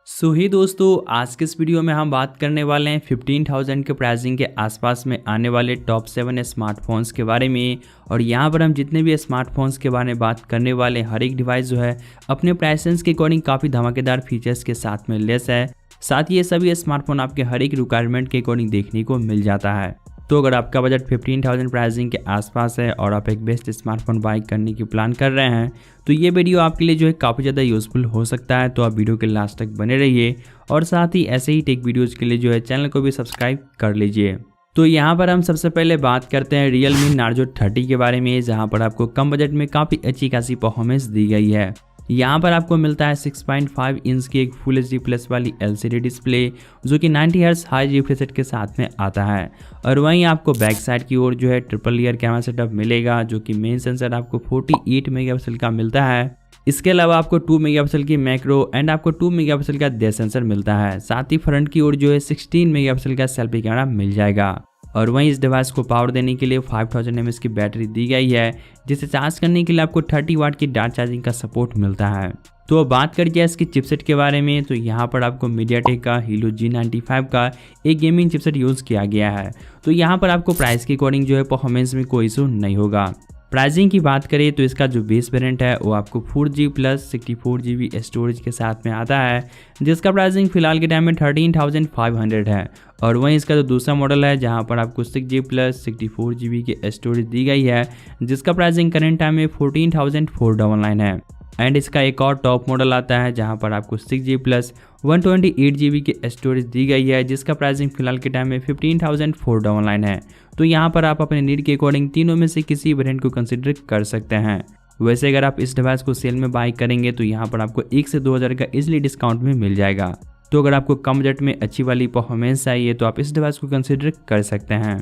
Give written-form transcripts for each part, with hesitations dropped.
ही दोस्तों, आज के इस वीडियो में हम बात करने वाले हैं 15,000 के प्राइसिंग के आसपास में आने वाले टॉप 7 स्मार्टफोन्स के बारे में। और यहाँ पर हम जितने भी स्मार्टफोन्स के बारे में बात करने वाले हैं, हर एक डिवाइस जो है अपने प्राइसेंस के अकॉर्डिंग काफ़ी धमाकेदार फीचर्स के साथ में लेस है। साथ ही ये सभी स्मार्टफोन आपके हर एक रिक्वायरमेंट के अकॉर्डिंग देखने को मिल जाता है। तो अगर आपका बजट 15,000 प्राइसिंग के आसपास है और आप एक बेस्ट स्मार्टफोन बाई करने की प्लान कर रहे हैं, तो ये वीडियो आपके लिए जो है काफ़ी ज़्यादा यूज़फुल हो सकता है। तो आप वीडियो के लास्ट तक बने रहिए और साथ ही ऐसे ही टेक वीडियोज़ के लिए जो है चैनल को भी सब्सक्राइब कर लीजिए। तो यहाँ पर हम सबसे पहले बात करते हैं Realme Narzo 30 के बारे में, जहाँ पर आपको कम बजट में काफ़ी अच्छी खासी परफॉर्मेंस दी गई है। यहाँ पर आपको मिलता है 6.5 इंच की एक फुल HD प्लस वाली LCD डिस्प्ले, जो कि 90 हर्ट्ज हाई रिफ्रेश रेट के साथ में आता है। और वहीं आपको बैक साइड की ओर जो है ट्रिपल लेयर कैमरा सेटअप मिलेगा, जो कि मेन सेंसर आपको 48 मेगापिक्सल का मिलता है। इसके अलावा आपको 2 मेगापिक्सल की मैक्रो एंड आपको 2 मेगापिक्सल का डेप्थ सेंसर मिलता है। साथ ही फ्रंट की ओर जो है 16 मेगापिक्सल का सेल्फी कैमरा मिल जाएगा। और वहीं इस डिवाइस को पावर देने के लिए 5000 mAh की बैटरी दी गई है, जिसे चार्ज करने के लिए आपको 30 वाट की डार्क चार्जिंग का सपोर्ट मिलता है। तो अब बात करिए इसकी चिपसेट के बारे में, तो यहाँ पर आपको मीडियाटेक का Helio G95 का एक गेमिंग चिपसेट यूज़ किया गया है। तो यहाँ पर आपको प्राइस के अकॉर्डिंग जो है परफॉर्मेंस में कोई इशू नहीं होगा। प्राइसिंग की बात करें तो इसका जो बेस वेरिएंट है वो आपको 4G प्लस 64GB स्टोरेज के साथ में आता है, जिसका प्राइसिंग फिलहाल के टाइम में 13,500 है। और वहीं इसका जो दूसरा मॉडल है, जहां पर आपको 6G प्लस 64GB की स्टोरेज दी गई है, जिसका प्राइसिंग करेंट टाइम में 14,499 है। एंड इसका एक और टॉप मॉडल आता है, जहां पर आपको 6G प्लस 128GB की स्टोरेज दी गई है, जिसका प्राइसिंग फिलहाल के टाइम में 15,499 है। तो यहाँ पर आप अपने नीड के अकॉर्डिंग तीनों में से किसी वेरिएंट को कंसिडर कर सकते हैं। वैसे अगर आप इस डिवाइस को सेल में बाई करेंगे तो यहाँ पर आपको 1 से 2,000 का इजीली डिस्काउंट में मिल जाएगा। तो अगर आपको कम बजट में अच्छी वाली परफॉर्मेंस चाहिए तो आप इस डिवाइस को कंसिडर कर सकते हैं।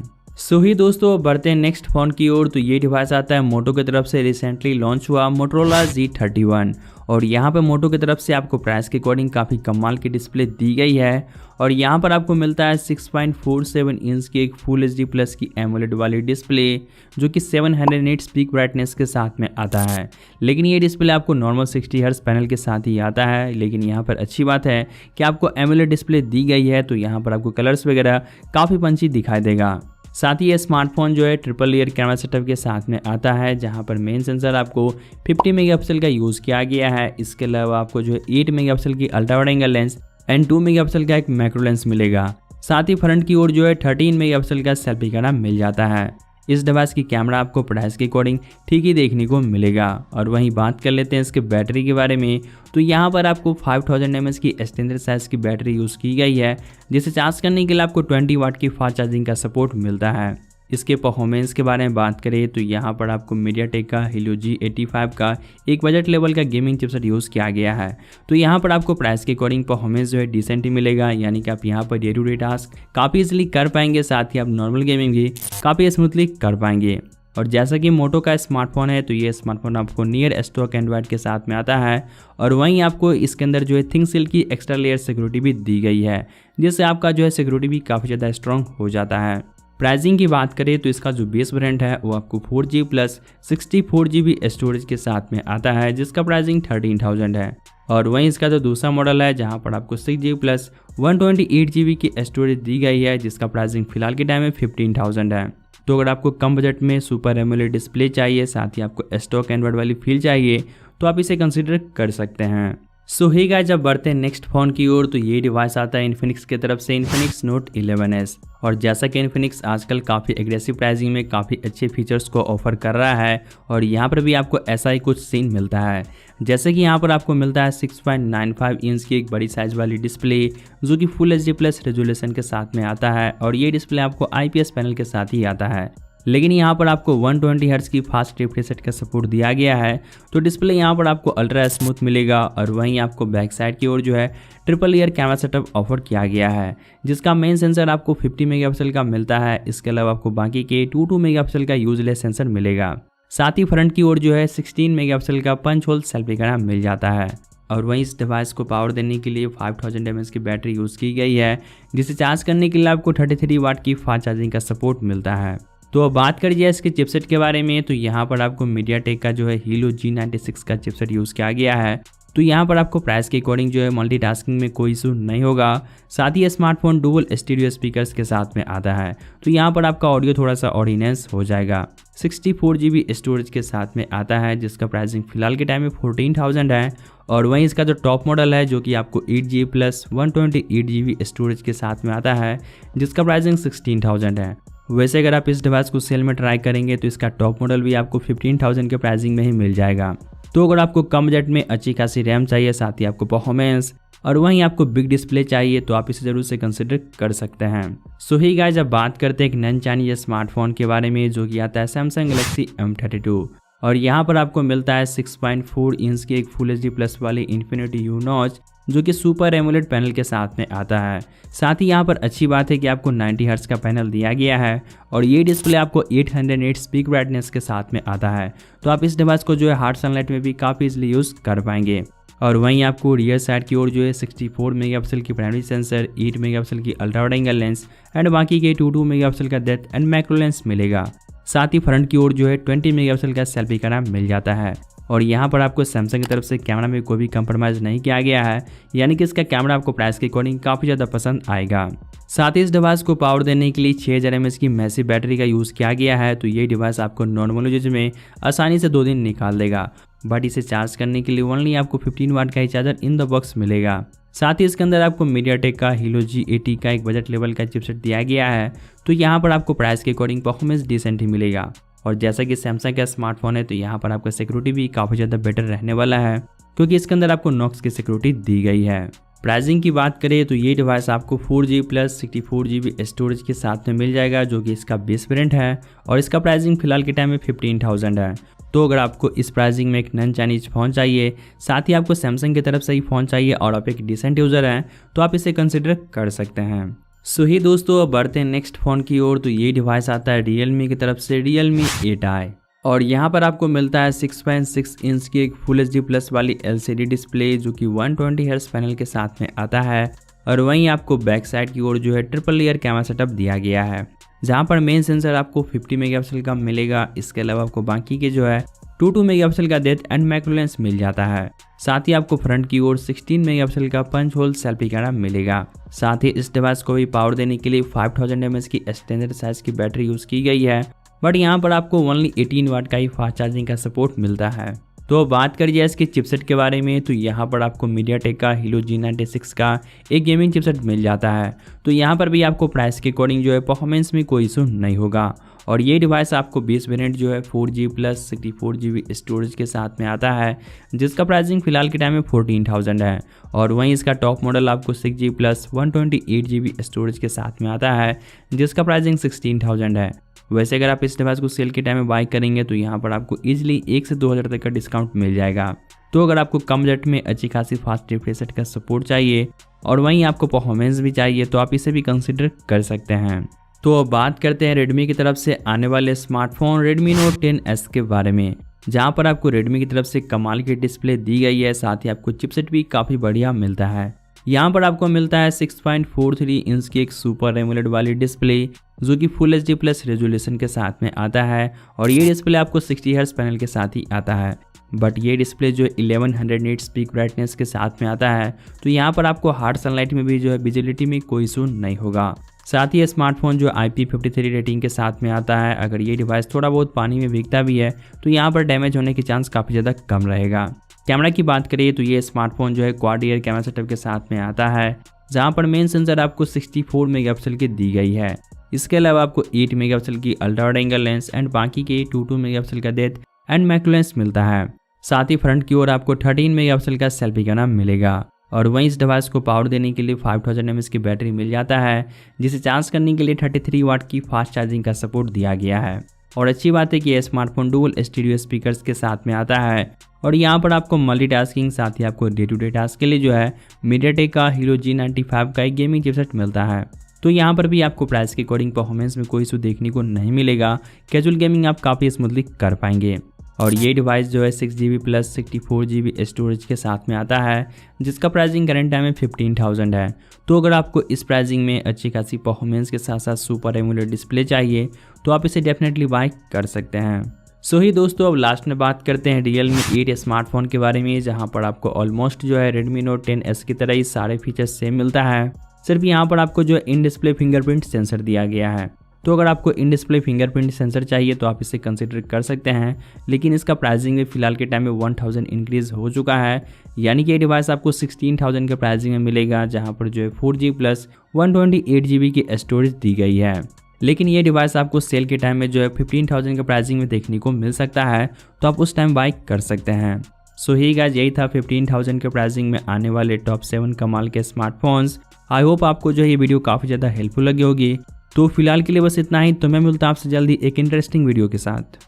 ही दोस्तों, बढ़ते हैं नेक्स्ट फोन की ओर। तो ये डिवाइस आता है मोटो की तरफ से रिसेंटली लॉन्च हुआ Motorola Z31। और यहाँ पर मोटो की तरफ से आपको प्राइस के अकॉर्डिंग काफ़ी कमाल की डिस्प्ले दी गई है। और यहाँ पर आपको मिलता है 6.47 इंच की एक फुल HD प्लस की एमोलेड वाली डिस्प्ले, जो कि 700 निट्स पीक ब्राइटनेस के साथ में आता है। लेकिन ये डिस्प्ले आपको नॉर्मल 60 हर्ट्ज पैनल के साथ ही आता है। लेकिन यहाँ पर अच्छी बात है कि आपको एमोलेड डिस्प्ले दी गई है, तो यहाँ पर आपको कलर्स वगैरह काफ़ी पंची दिखाई देगा। साथ ही ये स्मार्टफोन जो है ट्रिपल लेयर कैमरा सेटअप के साथ में आता है, जहां पर मेन सेंसर आपको 50 मेगापिक्सल का यूज़ किया गया है। इसके अलावा आपको जो है 8 मेगापिक्सल की ultra wide angle lens and 2 megapixel का एक मैक्रो लेंस मिलेगा। साथ ही फ्रंट की ओर जो है 13 मेगापिक्सल का सेल्फी कैमरा मिल जाता है। इस डिवाइस की कैमरा आपको प्राइस के अकॉर्डिंग ठीक ही देखने को मिलेगा। और वहीं बात कर लेते हैं इसके बैटरी के बारे में, तो यहाँ पर आपको 5000 mAh की स्टैंडर्ड साइज की बैटरी यूज़ की गई है, जिसे चार्ज करने के लिए आपको 20 वाट की फास्ट चार्जिंग का सपोर्ट मिलता है। इसके परफॉर्मेंस के बारे में बात करें तो यहाँ पर आपको मीडियाटेक का Helio G85 का एक बजट लेवल का गेमिंग चिपसेट यूज़ किया गया है। तो यहाँ पर आपको प्राइस के अकॉर्डिंग परफॉर्मेंस जो है डिसेंट ही मिलेगा, यानी कि आप यहाँ पर डे टू डे टास्क काफ़ी इजीली कर पाएंगे। साथ ही आप नॉर्मल गेमिंग भी काफ़ी स्मूथली कर पाएंगे। और जैसा कि मोटो का स्मार्टफोन है, तो ये स्मार्टफोन आपको नियर स्टॉक एंड्रॉइड के साथ में आता है। और वहीं आपको इसके अंदर जो है थिंकसेल की एक्स्ट्रा लेयर सिक्योरिटी भी दी गई है, जिससे आपका जो है सिक्योरिटी भी काफ़ी ज़्यादा स्ट्रॉन्ग हो जाता है। प्राइसिंग की बात करें तो इसका जो बेस वेरिएंट है वो आपको 4G प्लस 64GB स्टोरेज के साथ में आता है, जिसका प्राइसिंग 13,000 है। और वहीं इसका जो दूसरा मॉडल है, जहां पर आपको 6G प्लस 128GB की स्टोरेज दी गई है, जिसका प्राइसिंग फिलहाल के टाइम में 15,000 है। तो अगर आपको कम बजट में सुपर एमोलेड डिस्प्ले चाहिए, साथ ही आपको स्टॉक एंड्रॉइड वाली फील चाहिए, तो आप इसे कंसिडर कर सकते हैं। ही गाइस, जब बढ़ते हैं नेक्स्ट फोन की ओर, तो ये डिवाइस आता है इन्फिनिक्स की तरफ से Infinix Note 11S। और जैसा कि इन्फिनिक्स आजकल काफ़ी एग्रेसिव प्राइसिंग में काफ़ी अच्छे फीचर्स को ऑफर कर रहा है, और यहाँ पर भी आपको ऐसा ही कुछ सीन मिलता है। जैसे कि यहाँ पर आपको मिलता है 6.95 इंच की एक बड़ी साइज वाली डिस्प्ले, जो कि फुल HD प्लस रेजोल्यूशन के साथ में आता है। और ये डिस्प्ले आपको IPS पैनल के साथ ही आता है। लेकिन यहाँ पर आपको 120 हर्ट्ज की फास्ट रिफ्रेश रेट का सपोर्ट दिया गया है, तो डिस्प्ले यहाँ पर आपको अल्ट्रा स्मूथ मिलेगा। और वहीं आपको बैक साइड की ओर जो है triple layer camera setup offer किया गया है, जिसका मेन सेंसर आपको 50 मेगापिक्सल का मिलता है। इसके अलावा आपको बाकी के 2 मेगापिक्सल का यूजलेस सेंसर मिलेगा। साथ ही फ्रंट की ओर जो है 16 मेगापिक्सल का पंच होल सेल्फी कैमरा मिल जाता है। और वहीं इस डिवाइस को पावर देने के लिए 5000 mAh की बैटरी यूज़ की गई है, जिसे चार्ज करने के लिए आपको 33 वाट की फास्ट चार्जिंग का सपोर्ट मिलता है। तो अब बात करिए इसके चिपसेट के बारे में, तो यहाँ पर आपको मीडियाटेक का जो है Helio G96 का चिपसेट यूज़ किया गया है। तो यहाँ पर आपको प्राइस के अकॉर्डिंग जो है मल्टीटास्किंग में कोई इशू नहीं होगा। साथ ही ये स्मार्टफोन डुअल स्टीरियो स्पीकर्स के साथ में आता है, तो यहाँ पर आपका ऑडियो थोड़ा सा ऑर्डिनेंस हो जाएगा। 64 GB स्टोरेज के साथ में आता है, जिसका प्राइसिंग फिलहाल के टाइम में 14,000 है। और वहीं इसका जो टॉप मॉडल है जो कि आपको 8GB प्लस 128 GB स्टोरेज के साथ में आता है, जिसका प्राइसिंग 16,000 है। वैसे अगर आप इस डिवाइस को सेल में ट्राई करेंगे तो इसका टॉप मॉडल भी आपको 15,000 के प्राइसिंग में ही मिल जाएगा। तो अगर आपको कम बजट में अच्छी खासी रैम चाहिए, साथ ही आपको परफॉर्मेंस और वहीं आपको बिग डिस्प्ले चाहिए, तो आप इसे जरूर से कंसिडर कर सकते हैं। सो ही गाइस, अब बात करते हैं एक नन चाइनीज स्मार्टफोन के बारे में जो कि आता है सैमसंग गैलेक्सी M32। और यहाँ पर आपको मिलता है 6.4 इंच की एक फुल HD प्लस वाली इन्फिनिटी यू नॉच जो कि सुपर एमोलेड पैनल के साथ में आता है। साथ ही यहाँ पर अच्छी बात है कि आपको 90 हर्ट्ज का पैनल दिया गया है और ये डिस्प्ले आपको 808 पीक ब्राइटनेस के साथ में आता है। तो आप इस डिवाइस को जो है हार्ड सनलाइट में भी काफ़ी इजीली यूज़ कर पाएंगे। और वहीं आपको रियर साइड की ओर जो है 64 मेगापिक्सल की प्राइमरी सेंसर, 8 मेगापिक्सल की ultra wide angle lens and बाकी के 22 मेगापिक्सल का डेप्थ एंड मैक्रो लेंस मिलेगा। साथ ही फ्रंट की ओर जो है 20 मेगापिक्सल का सेल्फी कैमरा मिल जाता है। और यहाँ पर आपको सैमसंग की तरफ से कैमरा में कोई भी कंप्रोमाइज़ नहीं किया गया है, यानी कि इसका कैमरा आपको प्राइस के अकॉर्डिंग काफ़ी ज़्यादा पसंद आएगा। साथ ही इस डिवाइस को पावर देने के लिए 6000 mAh की मैसिव बैटरी का यूज़ किया गया है। तो ये डिवाइस आपको नॉर्मल यूज में आसानी से 2 दिन निकाल देगा, बट इसे चार्ज करने के लिए ओनली आपको 15 वाट का ही चार्जर इन द बॉक्स मिलेगा। साथ ही इसके अंदर आपको मीडियाटेक का हीलो G80 का एक बजट लेवल का चिपसेट दिया गया है। तो यहाँ पर आपको प्राइस के अकॉर्डिंग परफॉर्मेंस डिसेंट ही मिलेगा। और जैसा कि सैमसंग का स्मार्टफोन है, तो यहाँ पर आपका सिक्योरिटी भी काफ़ी ज़्यादा बेटर रहने वाला है, क्योंकि इसके अंदर आपको नॉक्स की सिक्योरिटी दी गई है। प्राइसिंग की बात करें तो ये डिवाइस आपको 4GB प्लस 64 GB स्टोरेज के साथ में मिल जाएगा, जो कि इसका बेस वेरिएंट है। और इसका प्राइसिंग फिलहाल के टाइम में 15,000 है। तो अगर आपको इस प्राइसिंग में एक नन चाइनीज फ़ोन चाहिए, साथ ही आपको सैमसंग की तरफ से ही फ़ोन चाहिए और आप एक डिसेंट यूज़र हैं, तो आप इसे कंसिडर कर सकते हैं। सो ही दोस्तों, अब बढ़ते हैं नेक्स्ट फ़ोन की ओर। तो ये डिवाइस आता है Realme की तरफ से Realme 8i। और यहाँ पर आपको मिलता है 6.6 इंच की एक फुल HD प्लस वाली LCD डिस्प्ले जो कि 120 हर्ट्ज पैनल के साथ में आता है। और वहीं आपको बैक साइड की ओर जो है ट्रिपल लेयर कैमरा सेटअप दिया गया है, जहाँ पर मेन सेंसर आपको 50 मेगापिक्सल का मिलेगा। इसके अलावा आपको बाकी के जो है 22 मेगापिक्सल का डेप्थ एंड मैक्रो लेंस मिल जाता है। साथ ही आपको फ्रंट की ओर 16 मेगापिक्सल का पंच होल सेल्फी कैमरा मिलेगा। साथ ही इस डिवाइस को भी पावर देने के लिए 5000 mAh की स्टैंडर्ड साइज की बैटरी यूज़ की गई है, बट यहाँ पर आपको ओनली 18 वाट का ही फास्ट चार्जिंग का सपोर्ट मिलता है। तो बात करिए इसके चिपसेट के बारे में, तो यहाँ पर आपको मीडियाटेक का हीलो G96 का एक गेमिंग चिपसेट मिल जाता है। तो यहाँ पर भी आपको प्राइस के अकॉर्डिंग जो है परफॉर्मेंस में कोई इशू नहीं होगा। और ये डिवाइस आपको बेस वेरिएंट जो है 4GB प्लस 64 GB स्टोरेज के साथ में आता है, जिसका प्राइसिंग फिलहाल के टाइम में 14,000 है। और वहीं इसका टॉप मॉडल आपको 6GB प्लस 128 GB स्टोरेज के साथ में आता है, जिसका प्राइसिंग 16,000 है। वैसे अगर आप इस डिवाइस को सेल के टाइम में बाय करेंगे तो यहाँ पर आपको इजीली 1 से 2,000 तक का डिस्काउंट मिल जाएगा। तो अगर आपको कम बजट में अच्छी खासी फास्ट रिफ्रेश रेट का सपोर्ट चाहिए और वहीं आपको परफॉर्मेंस भी चाहिए, तो आप इसे भी कंसिडर कर सकते हैं। तो अब बात करते हैं Redmi की तरफ से आने वाले स्मार्टफोन Redmi Note 10S के बारे में, जहाँ पर आपको Redmi की तरफ से कमाल की डिस्प्ले दी गई है। साथ ही आपको चिपसेट भी काफ़ी बढ़िया मिलता है। यहाँ पर आपको मिलता है 6.43 इंच की एक सुपर एमोलेड वाली डिस्प्ले जो कि फुल HD प्लस रेजोल्यूशन के साथ में आता है। और ये डिस्प्ले आपको 60 हर्ट्ज पैनल के साथ ही आता है, बट ये डिस्प्ले जो 1100 निट्स पीक ब्राइटनेस के साथ में आता है। तो यहाँ पर आपको हार्ड सनलाइट में भी जो है विजिबिलिटी में कोई इशू नहीं होगा। साथ ही ये स्मार्टफोन जो IP53 रेटिंग के साथ में आता है। अगर ये डिवाइस थोड़ा बहुत पानी में भीगता भी है तो यहाँ पर डैमेज होने की चांस काफ़ी ज़्यादा कम रहेगा। कैमरा की बात करें तो ये स्मार्टफोन जो है क्वाड ईयर कैमरा सेटअप के साथ में आता है, जहाँ पर मेन सेंसर आपको 64 मेगापिक्सल की दी गई है। इसके अलावा आपको 8 मेगापिक्सल की ultra wide angle lens and बाकी के 22 मेगापिक्सल का डेप्थ एंड मैक्रो लेंस मिलता है। साथ ही फ्रंट की ओर आपको 13 मेगापिक्सल का सेल्फी कैमरा मिलेगा। और वहीं इस डिवाइस को पावर देने के लिए 5000 mAh की बैटरी मिल जाता है, जिसे चार्ज करने के लिए 33 वाट की फास्ट चार्जिंग का सपोर्ट दिया गया है। और अच्छी बात है कि यह स्मार्टफोन डुअल स्टीरियो स्पीकर्स के साथ में आता है। और यहाँ पर आपको मल्टीटास्किंग, साथ ही आपको डे टू डे टास्क के लिए जो है मीडियाटेक का हीलो G95 का एक गेमिंग चिपसेट मिलता है। तो यहाँ पर भी आपको प्राइस के अकॉर्डिंग परफॉर्मेंस में कोई इशू देखने को नहीं मिलेगा। कैजुअल गेमिंग आप काफ़ी स्मूथली कर पाएंगे। और ये डिवाइस जो है 6GB प्लस 64 GB स्टोरेज के साथ में आता है, जिसका प्राइसिंग करंट टाइम में 15,000 है। तो अगर आपको इस प्राइसिंग में अच्छी खासी परफॉर्मेंस के साथ साथ सुपर एमोलेड डिस्प्ले चाहिए तो आप इसे डेफिनेटली बाय कर सकते हैं। सो ही दोस्तों, अब लास्ट में बात करते हैं Realme 8 स्मार्टफोन के बारे में, जहां पर आपको ऑलमोस्ट जो है Redmi Note 10S की तरह ही सारे फीचर्स सेम मिलता है। सिर्फ यहां पर आपको जो इन डिस्प्ले फिंगरप्रिंट सेंसर दिया गया है। तो अगर आपको इन डिस्प्ले फिंगरप्रिंट सेंसर चाहिए तो आप इसे कंसिडर कर सकते हैं, लेकिन इसका प्राइसिंग में फिलहाल के टाइम में 1000 इंक्रीज हो चुका है। यानी कि ये डिवाइस आपको 16000 के प्राइसिंग में मिलेगा, जहां पर जो है 4G प्लस 128GB की स्टोरेज दी गई है। लेकिन ये डिवाइस आपको सेल के टाइम में जो है 15000 के प्राइसिंग में देखने को मिल सकता है, तो आप उस टाइम बाय कर सकते हैं। सो ही गाइस, यही था 15000 के प्राइसिंग में आने वाले टॉप 7 कमाल के स्मार्टफोन्स। आई होप आपको जो है ये वीडियो काफ़ी ज़्यादा हेल्पफुल लगी होगी। तो फिलहाल के लिए बस इतना ही। तो मैं मिलता हूं आपसे जल्दी एक इंटरेस्टिंग वीडियो के साथ।